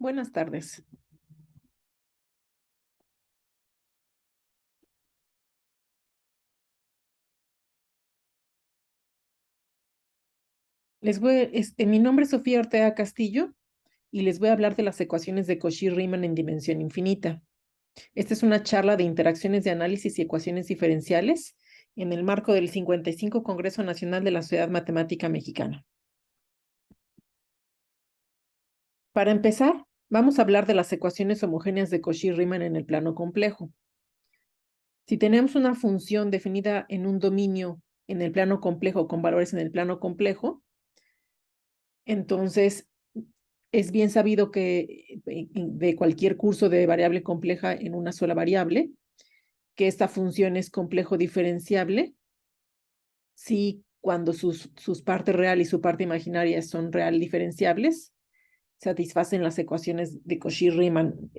Buenas tardes. Mi nombre es Sofía Ortega Castillo y les voy a hablar de las ecuaciones de Cauchy-Riemann en dimensión infinita. Esta es una charla de interacciones de análisis y ecuaciones diferenciales en el marco del 55 Congreso Nacional de la Sociedad Matemática Mexicana. Para empezar, vamos a hablar de las ecuaciones homogéneas de Cauchy-Riemann en el plano complejo. Si tenemos una función definida en un dominio en el plano complejo con valores en el plano complejo, entonces es bien sabido que de cualquier curso de variable compleja en una sola variable, que esta función es complejo diferenciable si cuando sus partes real y su parte imaginaria son real diferenciables, satisfacen las ecuaciones de Cauchy-Riemann,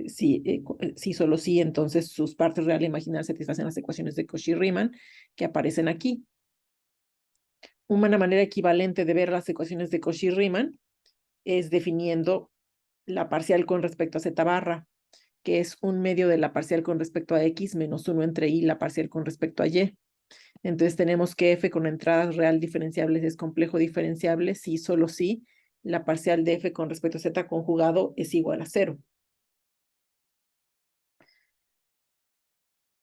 sí, solo sí, entonces sus partes real e imaginaria satisfacen las ecuaciones de Cauchy-Riemann que aparecen aquí. Una manera equivalente de ver las ecuaciones de Cauchy-Riemann es definiendo la parcial con respecto a z barra, que es un medio de la parcial con respecto a x menos 1 entre y la parcial con respecto a y. Entonces tenemos que f con entradas real diferenciables es complejo diferenciable si solo si la parcial de f con respecto a z conjugado es igual a 0.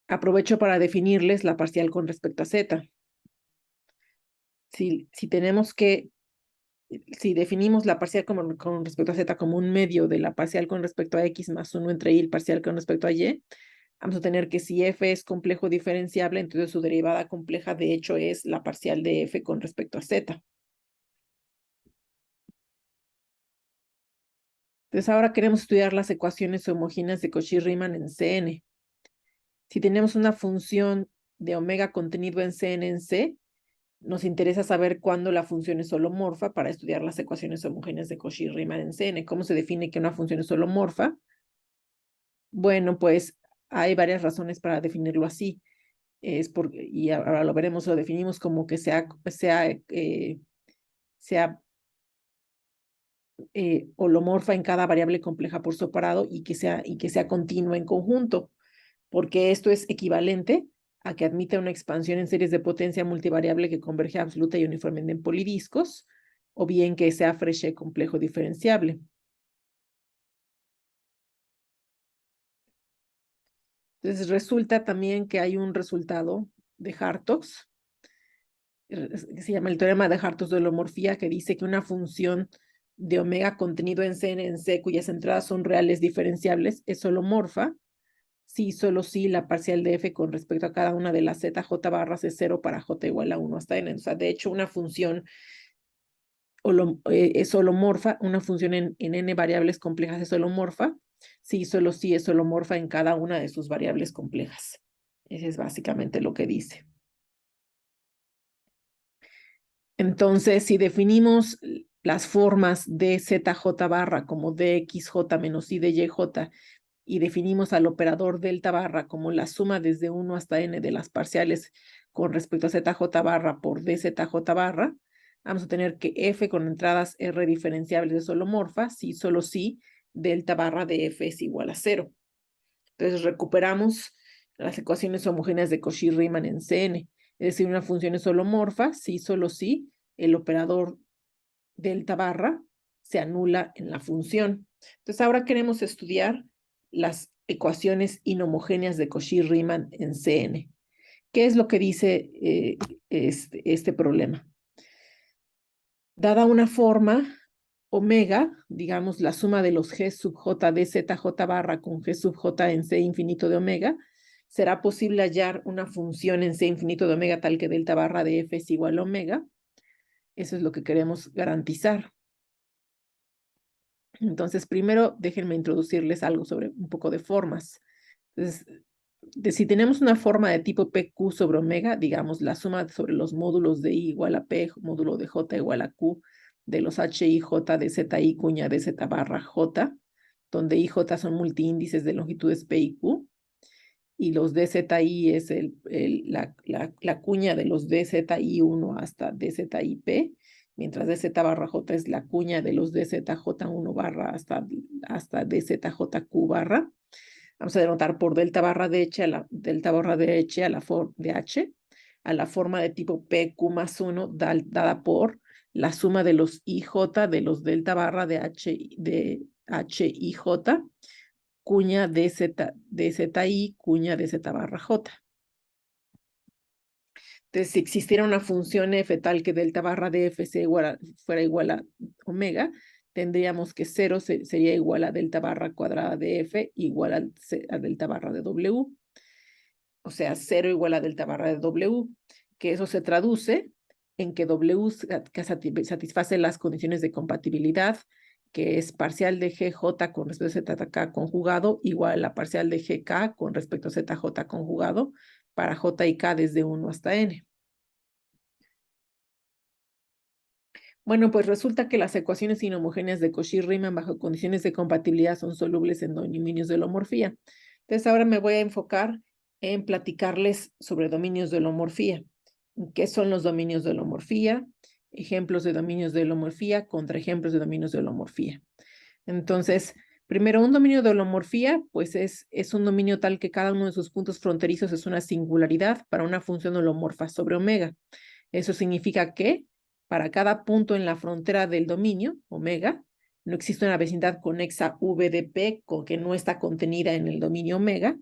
Aprovecho para definirles la parcial con respecto a z. Si definimos la parcial con respecto a z como un medio de la parcial con respecto a x más 1 entre y el parcial con respecto a y, vamos a tener que si f es complejo diferenciable, entonces su derivada compleja de hecho es la parcial de f con respecto a z. Entonces ahora queremos estudiar las ecuaciones homogéneas de Cauchy-Riemann en Cn. Si tenemos una función de omega contenido en Cn en C, nos interesa saber cuándo la función es holomorfa para estudiar las ecuaciones homogéneas de Cauchy-Riemann en Cn. ¿Cómo se define que una función es holomorfa? Bueno, pues hay varias razones para definirlo así. Y ahora lo veremos, lo definimos como que sea holomorfa en cada variable compleja por separado y que sea continua en conjunto, porque esto es equivalente a que admita una expansión en series de potencia multivariable que converge absoluta y uniformemente en polidiscos, o bien que sea Frechet complejo diferenciable. Entonces resulta también que hay un resultado de Hartogs, que se llama el teorema de Hartogs de holomorfía, que dice que una función de omega contenido en C, cuyas entradas son reales diferenciables, es holomorfa, si solo si la parcial de f con respecto a cada una de las z j barras es 0 para j igual a 1 hasta n. O sea, de hecho, una función es holomorfa, una función en n variables complejas es holomorfa, si solo si es holomorfa en cada una de sus variables complejas. Eso es básicamente lo que dice. Entonces, si definimos las formas de zj barra como dxj menos i de yj y definimos al operador delta barra como la suma desde 1 hasta n de las parciales con respecto a zj barra por dzj barra, vamos a tener que f con entradas r diferenciables es holomorfa si solo si delta barra de f es igual a 0. Entonces recuperamos las ecuaciones homogéneas de Cauchy-Riemann en Cn. Es decir, una función es holomorfa si solo si el operador delta barra se anula en la función. Entonces ahora queremos estudiar las ecuaciones inhomogéneas de Cauchy-Riemann en Cn. ¿Qué es lo que dice este problema? Dada una forma omega, digamos la suma de los g sub j de zj barra con g sub j en c infinito de omega, será posible hallar una función en c infinito de omega tal que delta barra de f es igual a omega. Eso es lo que queremos garantizar. Entonces, primero déjenme introducirles algo sobre un poco de formas. Entonces, si tenemos una forma de tipo PQ sobre omega, digamos la suma sobre los módulos de I igual a P, módulo de J igual a Q, de los HIJ de ZI cuña de Z barra J, donde IJ son multiíndices de longitudes P y Q, y los DZI es la cuña de los DZI1 hasta DZIP, mientras dz barra j es la cuña de los dzj1 barra hasta dzjq barra. Vamos a denotar por delta barra de h a la, delta barra de h a la, de h a la forma de tipo PQ más 1 dada por la suma de los IJ de los delta barra de H y J, cuña DZI, cuña de Z barra J. Entonces, si existiera una función f tal que delta barra de f fuera igual a omega, tendríamos que 0 sería igual a delta barra cuadrada de f igual a delta barra de w. O sea, 0 igual a delta barra de w, que eso se traduce en que w satisface las condiciones de compatibilidad, que es parcial de gj con respecto a zk conjugado igual a la parcial de gk con respecto a zj conjugado para j y k desde 1 hasta n. Bueno, pues resulta que las ecuaciones inhomogéneas de Cauchy-Riemann bajo condiciones de compatibilidad son solubles en dominios de holomorfía. Entonces ahora me voy a enfocar en platicarles sobre dominios de holomorfía. ¿Qué son los dominios de holomorfía? Ejemplos de dominios de holomorfía, contraejemplos de dominios de holomorfía. Entonces, primero, un dominio de holomorfía, pues es un dominio tal que cada uno de sus puntos fronterizos es una singularidad para una función holomorfa sobre omega. Eso significa que para cada punto en la frontera del dominio, omega, no existe una vecindad conexa V de P que no está contenida en el dominio omega,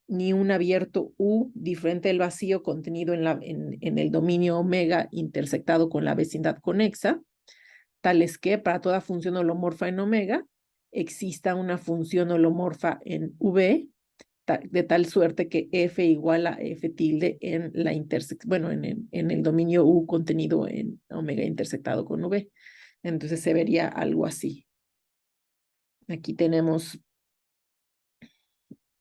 ni un abierto U diferente del vacío contenido en el dominio omega intersectado con la vecindad conexa, tales que para toda función holomorfa en omega exista una función holomorfa en V, de tal suerte que f igual a f tilde en la bueno, en el dominio U contenido en omega intersectado con V. Entonces se vería algo así. Aquí tenemos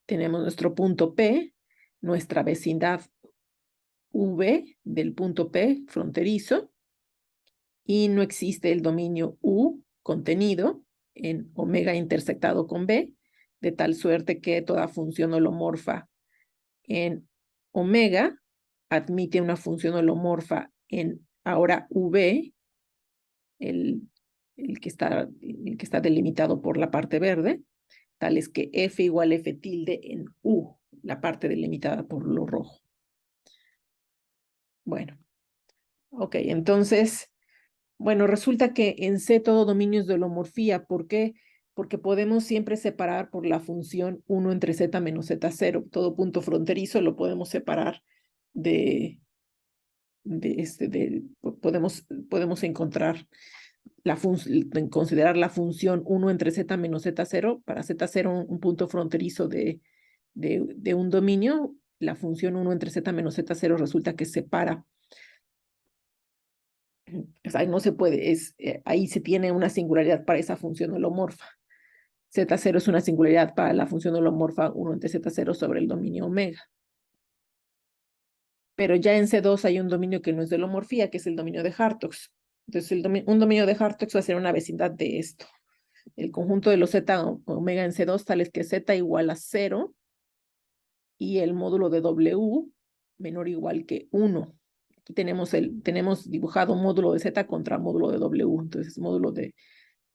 nuestro punto P, nuestra vecindad V del punto P fronterizo, y no existe el dominio U contenido en omega intersectado con B, de tal suerte que toda función holomorfa en omega admite una función holomorfa en ahora V, el que está delimitado por la parte verde, tales que f igual f tilde en U, la parte delimitada por lo rojo. Bueno, ok, entonces, bueno, resulta que en C todo dominio es de holomorfía. ¿Por qué? Porque podemos siempre separar por la función 1 entre z menos z0. Todo punto fronterizo lo podemos separar podemos encontrar considerar la función 1 entre z menos z0. Para z0 un punto fronterizo de un dominio, la función 1 entre z menos z0 resulta que separa. O sea, no se puede, ahí se tiene una singularidad para esa función holomorfa. Z0 es una singularidad para la función holomorfa 1 entre z0 sobre el dominio omega. Pero ya en C2 hay un dominio que no es de holomorfía, que es el dominio de Hartogs. Entonces, un dominio de Hartogs va a ser una vecindad de esto. El conjunto de los z omega en C2 tales que z igual a 0 y el módulo de W menor o igual que 1. Aquí tenemos dibujado módulo de z contra módulo de W. Entonces, módulo de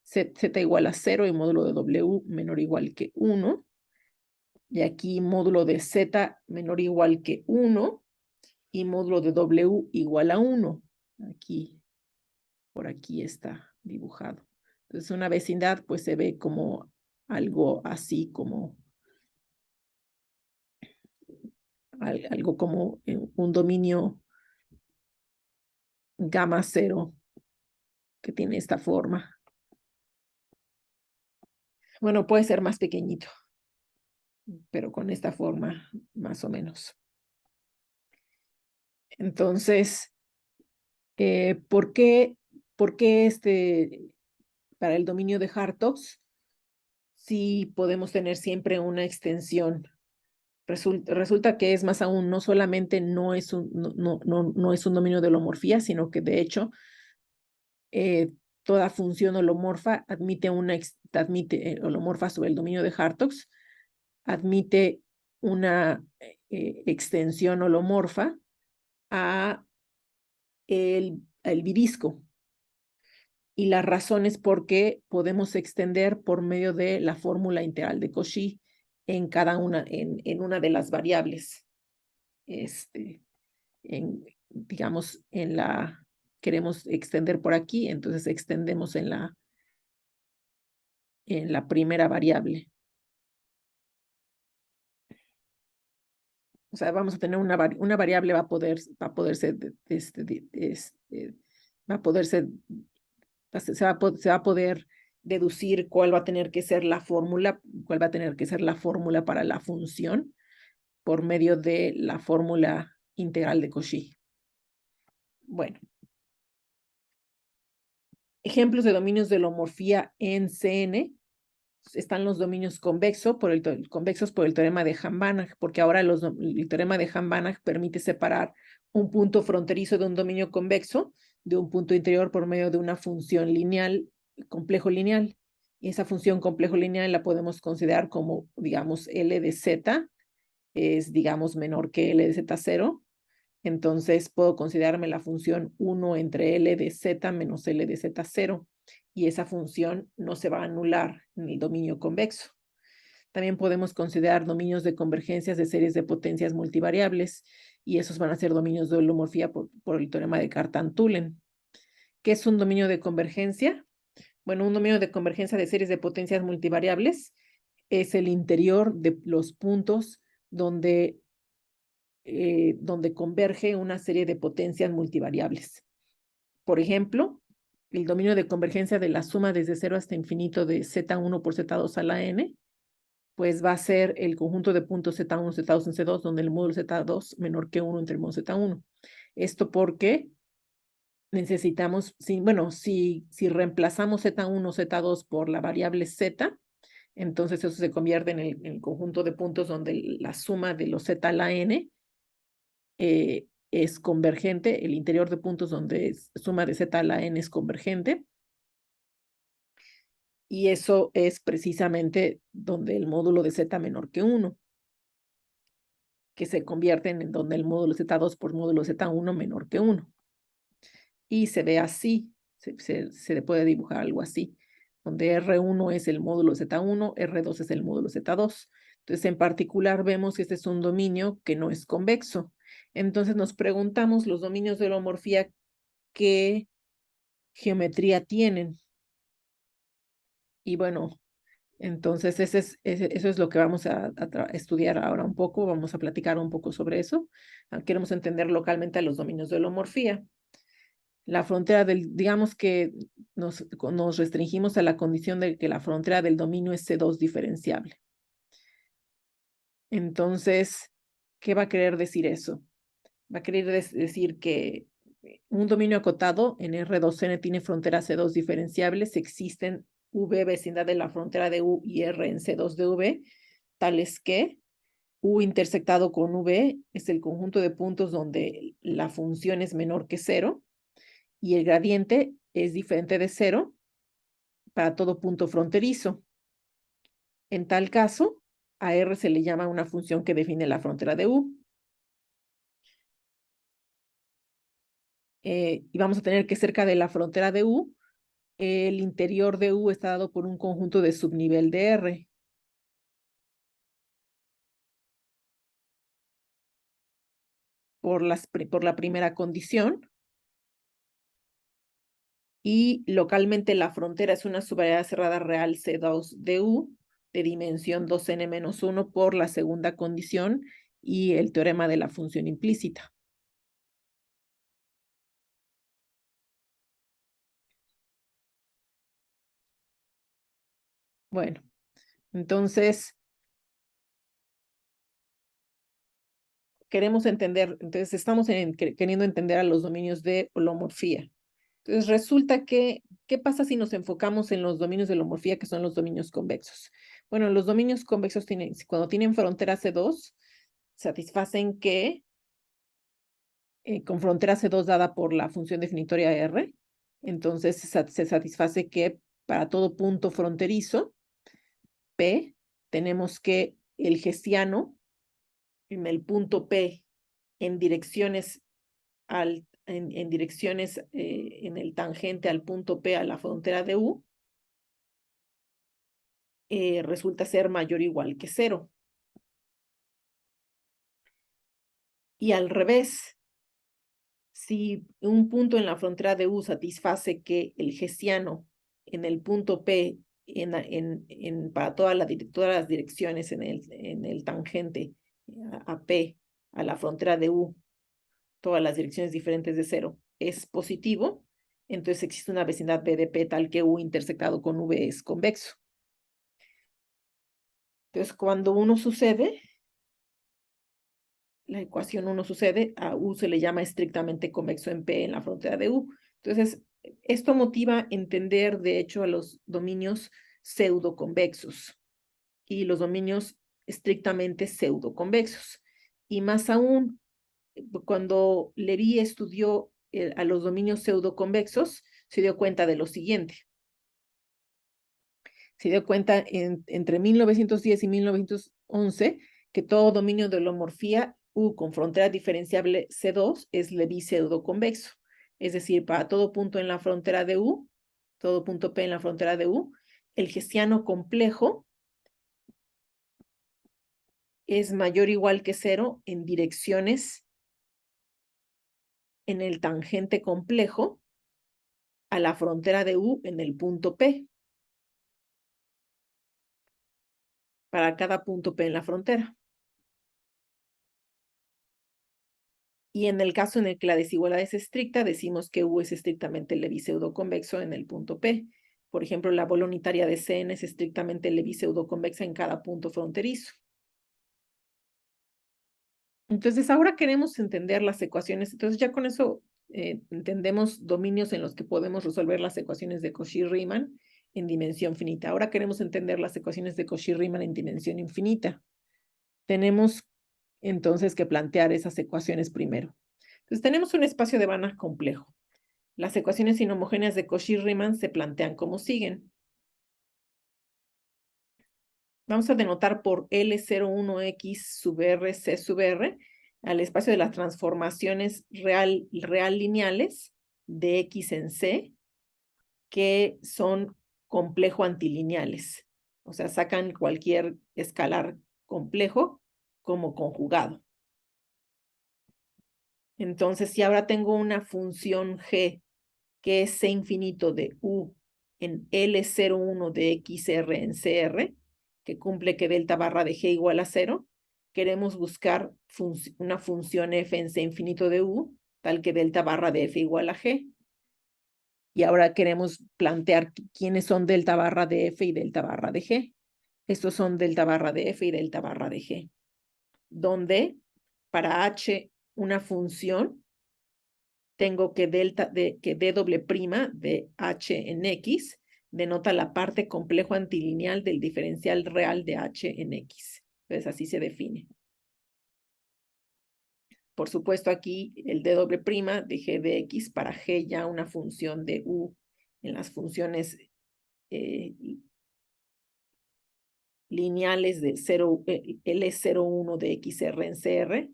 z igual a 0 y módulo de W menor o igual que 1. Y aquí módulo de z menor o igual que 1 y módulo de W igual a 1. Aquí, por aquí está dibujado. Entonces, una vecindad pues se ve como algo así, como algo como un dominio gamma 0 que tiene esta forma. Bueno, puede ser más pequeñito, pero con esta forma más o menos. Entonces, ¿por qué para el dominio de Hartogs sí podemos tener siempre una extensión? Resulta que es más aún, no solamente no es un dominio de holomorfía, sino que de hecho toda función holomorfa admite holomorfa sobre el dominio de Hartogs, admite una extensión holomorfa a el bidisco. Y la razón es porque podemos extender por medio de la fórmula integral de Cauchy en cada una, en una de las variables. Digamos, queremos extender por aquí, entonces extendemos en la primera variable. O sea, vamos a tener una variable va a poderse, va a poder se va a poder deducir cuál va a tener que ser la fórmula, cuál va a tener que ser la fórmula para la función por medio de la fórmula integral de Cauchy. Bueno, ejemplos de dominios de holomorfía en CN. Están los dominios convexos por el teorema de Hahn-Banach, porque ahora el teorema de Hahn-Banach permite separar un punto fronterizo de un dominio convexo de un punto interior por medio de una función lineal, complejo lineal. Y esa función complejo lineal la podemos considerar como, digamos, L de Z es, digamos, menor que L de Z0. Entonces puedo considerarme la función 1 entre L de Z menos L de Z0. Y esa función no se va a anular en el dominio convexo. También podemos considerar dominios de convergencias de series de potencias multivariables, y esos van a ser dominios de holomorfía por el teorema de Cartan-Tullen. ¿Qué es un dominio de convergencia? Bueno, un dominio de convergencia de series de potencias multivariables es el interior de los puntos donde converge una serie de potencias multivariables. Por ejemplo, el dominio de convergencia de la suma desde 0 hasta infinito de Z1 por Z2 a la n, pues va a ser el conjunto de puntos Z1, Z2 en C2, donde el módulo Z2 menor que 1 entre el módulo Z1. Esto porque necesitamos, si reemplazamos Z1, Z2 por la variable Z, entonces eso se convierte en el conjunto de puntos donde la suma de los Z a la n es convergente, el interior de puntos donde suma de Z a la n es convergente. Y eso es precisamente donde el módulo de Z menor que 1, que se convierten en donde el módulo Z2 por módulo Z1 menor que 1. Y se ve así, se le puede dibujar algo así, donde R1 es el módulo Z1, R2 es el módulo Z2. Entonces, en particular, vemos que este es un dominio que no es convexo. Entonces, nos preguntamos los dominios de holomorfía, ¿qué geometría tienen? Y bueno, entonces eso es lo que vamos a estudiar ahora un poco, vamos a platicar un poco sobre eso. Queremos entender localmente a los dominios de holomorfía. La frontera digamos que nos restringimos a la condición de que la frontera del dominio es C2 diferenciable. Entonces, ¿qué va a querer decir eso? Va a querer decir que un dominio acotado en R2N tiene fronteras C2 diferenciables, existen V vecindad de la frontera de U y R en C2 de V, tales que U intersectado con V es el conjunto de puntos donde la función es menor que 0 y el gradiente es diferente de 0 para todo punto fronterizo. En tal caso, a R se le llama una función que define la frontera de U. Y vamos a tener que cerca de la frontera de U, el interior de U está dado por un conjunto de subnivel de R. Por la primera condición. Y localmente la frontera es una subvariedad cerrada real C2 de U de dimensión 2n-1 por la segunda condición y el teorema de la función implícita. Bueno, entonces queremos entender, entonces estamos queriendo entender a los dominios de holomorfía. Entonces resulta que, ¿qué pasa si nos enfocamos en los dominios de holomorfía, que son los dominios convexos? Bueno, los dominios convexos cuando tienen frontera C2, satisfacen que con frontera C2 dada por la función definitoria R, entonces se satisface que para todo punto fronterizo, P, tenemos que el hessiano en el punto P en direcciones en direcciones en el tangente al punto P a la frontera de U, resulta ser mayor o igual que 0. Y al revés, si un punto en la frontera de U satisface que el hessiano en el punto P para todas las direcciones en el tangente a P, a la frontera de U, todas las direcciones diferentes de 0, es positivo, entonces existe una vecindad B de P tal que U intersectado con V es convexo. Entonces, cuando uno sucede, la ecuación 1 sucede, a U se le llama estrictamente convexo en P en la frontera de U. Entonces, esto motiva entender, de hecho, a los dominios pseudoconvexos y los dominios estrictamente pseudoconvexos. Y más aún, cuando Levi estudió a los dominios pseudoconvexos, se dio cuenta de lo siguiente. Se dio cuenta entre 1910 y 1911 que todo dominio de holomorfía U con frontera diferenciable C2 es Levi pseudoconvexo. Es decir, para todo punto en la frontera de U, todo punto P en la frontera de U, el hessiano complejo es mayor o igual que 0 en direcciones en el tangente complejo a la frontera de U en el punto P, para cada punto P en la frontera. Y en el caso en el que la desigualdad es estricta, decimos que U es estrictamente Levi pseudoconvexo en el punto P. Por ejemplo, la bola unitaria de Cn es estrictamente Levi pseudoconvexa en cada punto fronterizo. Entonces, ahora queremos entender las ecuaciones. Entonces, ya con eso entendemos dominios en los que podemos resolver las ecuaciones de Cauchy-Riemann en dimensión finita. Ahora queremos entender las ecuaciones de Cauchy-Riemann en dimensión infinita. Tenemos entonces que plantear esas ecuaciones primero. Entonces, tenemos un espacio de Banach complejo. Las ecuaciones inhomogéneas de Cauchy-Riemann se plantean como siguen. Vamos a denotar por L01X sub R, C sub R, al espacio de las transformaciones real lineales de X en C, que son complejo antilineales. O sea, sacan cualquier escalar complejo como conjugado. Entonces, si ahora tengo una función G que es C infinito de U en L01 de XR en CR, que cumple que delta barra de G igual a 0, queremos buscar una función F en C infinito de U, tal que delta barra de F igual a G. Y ahora queremos plantear quiénes son delta barra de F y delta barra de G. Estos son delta barra de F y delta barra de G, donde para H una función tengo que D doble prima de H en X denota la parte complejo antilineal del diferencial real de H en X. Entonces así se define. Por supuesto aquí el D doble prima de G de X para G ya una función de U en las funciones lineales de L01 de XR en CR,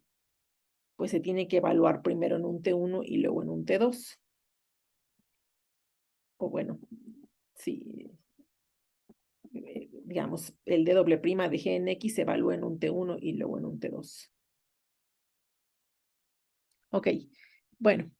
pues se tiene que evaluar primero en un T1 y luego en un T2. O bueno, sí, digamos, el D doble prima de G en X se evalúa en un T1 y luego en un T2. Ok, bueno.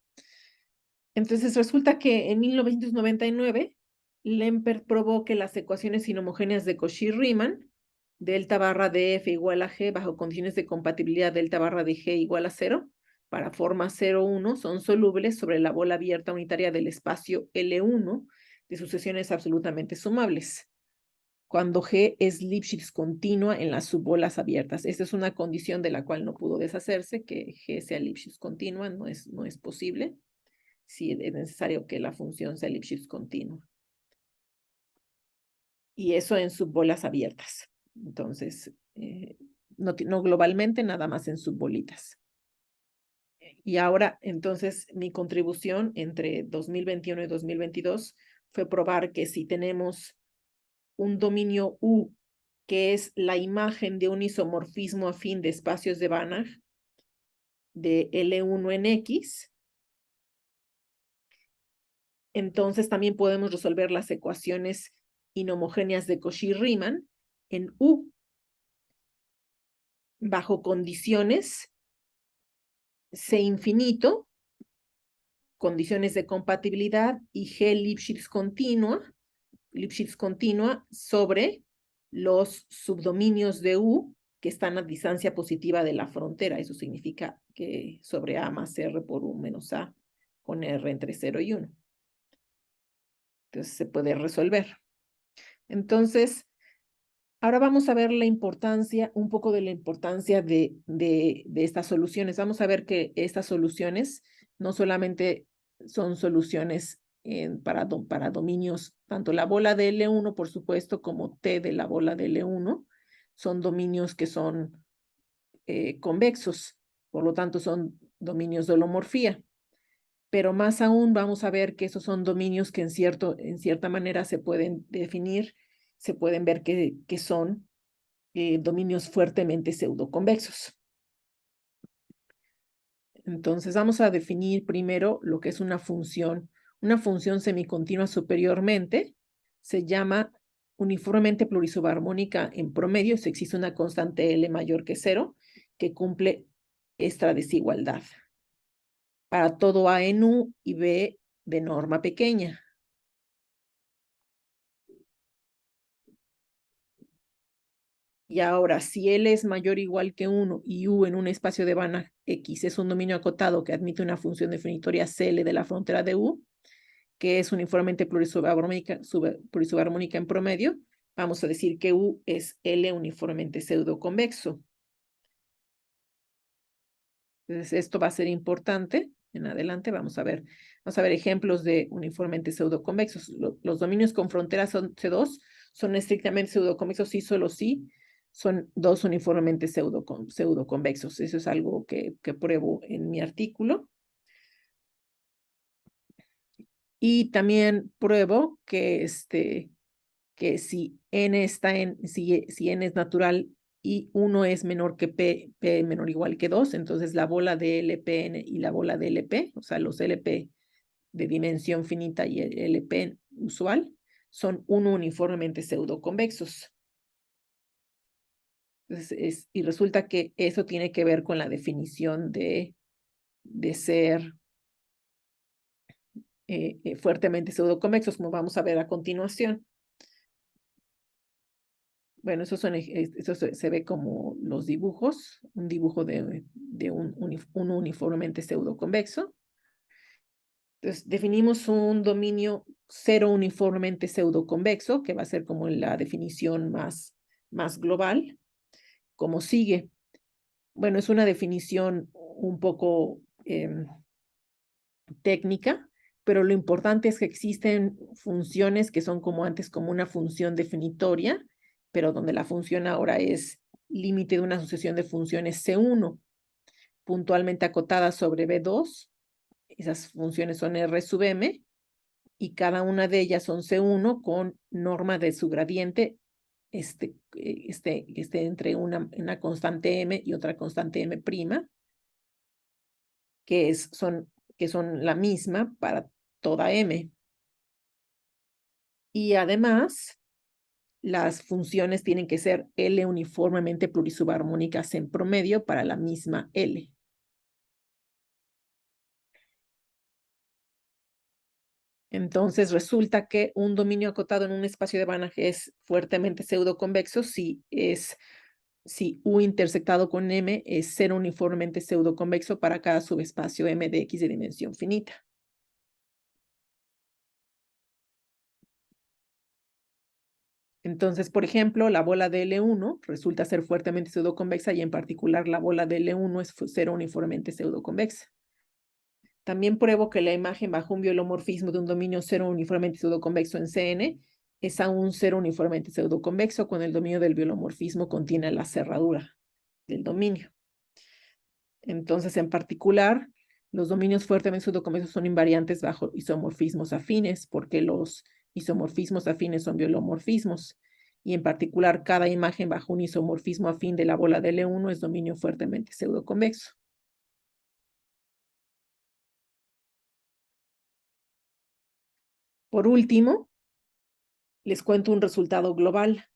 Entonces resulta que en 1999, Lempert probó que las ecuaciones inhomogéneas de Cauchy-Riemann, delta barra de F igual a G bajo condiciones de compatibilidad delta barra de G igual a 0, para forma 0,1, son solubles sobre la bola abierta unitaria del espacio L1 de sucesiones absolutamente sumables, cuando G es Lipschitz continua en las subbolas abiertas. Esta es una condición de la cual no pudo deshacerse, que G sea Lipschitz continua, no es posible. Sí, es necesario que la función sea Lipschitz continua. Y eso en subbolas abiertas. Entonces, no globalmente, nada más en subbolitas. Y ahora, entonces, mi contribución entre 2021 y 2022 fue probar que si tenemos un dominio U, que es la imagen de un isomorfismo afín de espacios de Banach de L1 en X, Entonces también podemos resolver las ecuaciones inhomogéneas de Cauchy-Riemann en U bajo condiciones C infinito, condiciones de compatibilidad y G Lipschitz continua sobre los subdominios de U que están a distancia positiva de la frontera. Eso significa que sobre A más R por U menos A con R entre 0 y 1. Entonces se puede resolver. Entonces, ahora vamos a ver la importancia, un poco de la importancia de estas soluciones. Vamos a ver que estas soluciones no solamente son soluciones para dominios, tanto la bola de L1, por supuesto, como T de la bola de L1, son dominios que son convexos, por lo tanto son dominios de holomorfía. Pero más aún vamos a ver que esos son dominios que en cierta manera se pueden definir, se pueden ver que son dominios fuertemente pseudoconvexos. Entonces vamos a definir primero lo que es una función. Una función semicontinua superiormente se llama uniformemente plurisubarmónica en promedio si existe una constante L mayor que 0 que cumple esta desigualdad para todo A en U y B de norma pequeña. Y ahora, si L es mayor o igual que 1 y U en un espacio de Banach X es un dominio acotado que admite una función definitoria CL de la frontera de U, que es uniformemente plurisubarmónica en promedio, vamos a decir que U es L uniformemente pseudoconvexo. Entonces, esto va a ser importante. En adelante vamos a ver ejemplos de uniformemente pseudoconvexos. Los dominios con fronteras C2 son estrictamente pseudoconvexos y solo sí son dos uniformemente pseudoconvexos. Eso es algo que pruebo en mi artículo. Y también pruebo que, que si n si n es natural y 1 es menor que p menor o igual que 2, entonces la bola de LPN y la bola de LP, o sea, los LP de dimensión finita y el LP usual, son uniformemente pseudoconvexos. Entonces, y resulta que eso tiene que ver con la definición de ser fuertemente pseudoconvexos, como vamos a ver a continuación. Bueno, eso se ve como los dibujos, un dibujo de un uniformemente pseudoconvexo. Entonces, definimos un dominio cero uniformemente pseudoconvexo, que va a ser como la definición más global, como sigue. Bueno, es una definición un poco técnica, pero lo importante es que existen funciones que son como antes como una función definitoria, pero donde la función ahora es límite de una sucesión de funciones C1, puntualmente acotadas sobre B2. Esas funciones son R sub M, y cada una de ellas son C1 con norma de su gradiente entre una constante M y otra constante M', que son la misma para toda M. Y además, las funciones tienen que ser L uniformemente plurisubarmónicas en promedio para la misma L. Entonces resulta que un dominio acotado en un espacio de Banach es fuertemente pseudoconvexo si U intersectado con M es cero uniformemente pseudoconvexo para cada subespacio M de X de dimensión finita. Entonces, por ejemplo, la bola de L1 resulta ser fuertemente pseudoconvexa y en particular la bola de L1 es cero uniformemente pseudoconvexa. También pruebo que la imagen bajo un biolomorfismo de un dominio cero uniformemente pseudoconvexo en Cn es aún cero uniformemente pseudoconvexo cuando el dominio del biolomorfismo contiene la cerradura del dominio. Entonces, en particular, los dominios fuertemente pseudoconvexos son invariantes bajo isomorfismos afines, porque los isomorfismos afines son biolomorfismos, y en particular, cada imagen bajo un isomorfismo afín de la bola de L1 es dominio fuertemente pseudoconvexo. por último, les cuento un resultado global,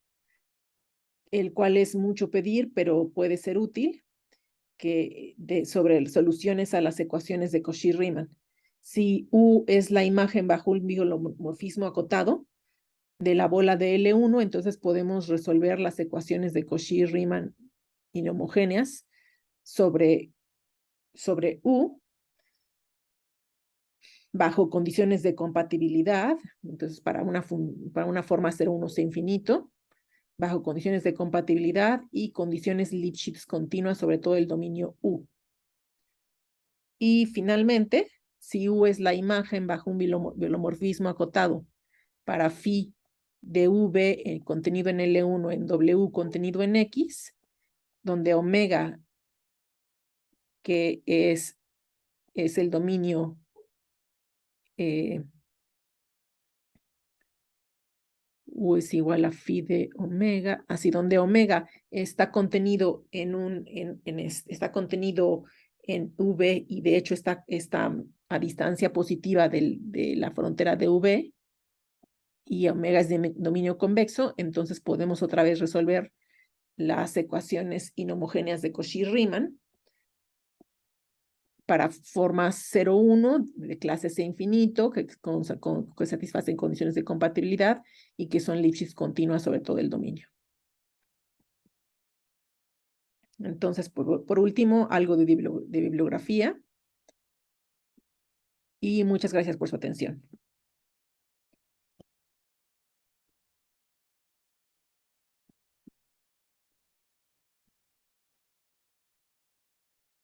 el cual es mucho pedir, pero puede ser útil, sobre soluciones a las ecuaciones de Cauchy-Riemann. Si U es la imagen bajo un biolomorfismo acotado de la bola de L1, entonces podemos resolver las ecuaciones de Cauchy-Riemann inhomogéneas sobre U bajo condiciones de compatibilidad. Entonces, para una forma 0,1 c infinito, bajo condiciones de compatibilidad y condiciones Lipschitz continuas sobre todo el dominio U. Y finalmente, si U es la imagen bajo un biolomorfismo acotado para phi de V contenido en L1 en W contenido en X, donde omega, que es el dominio U es igual a phi de omega, así donde omega está contenido está contenido en V y de hecho está a distancia positiva de la frontera de V y omega es de dominio convexo, entonces podemos otra vez resolver las ecuaciones inhomogéneas de Cauchy-Riemann para formas 0,1 de clase C infinito, que satisfacen condiciones de compatibilidad y que son Lipschitz continuas sobre todo el dominio. Entonces, por último, algo de bibliografía. Y muchas gracias por su atención.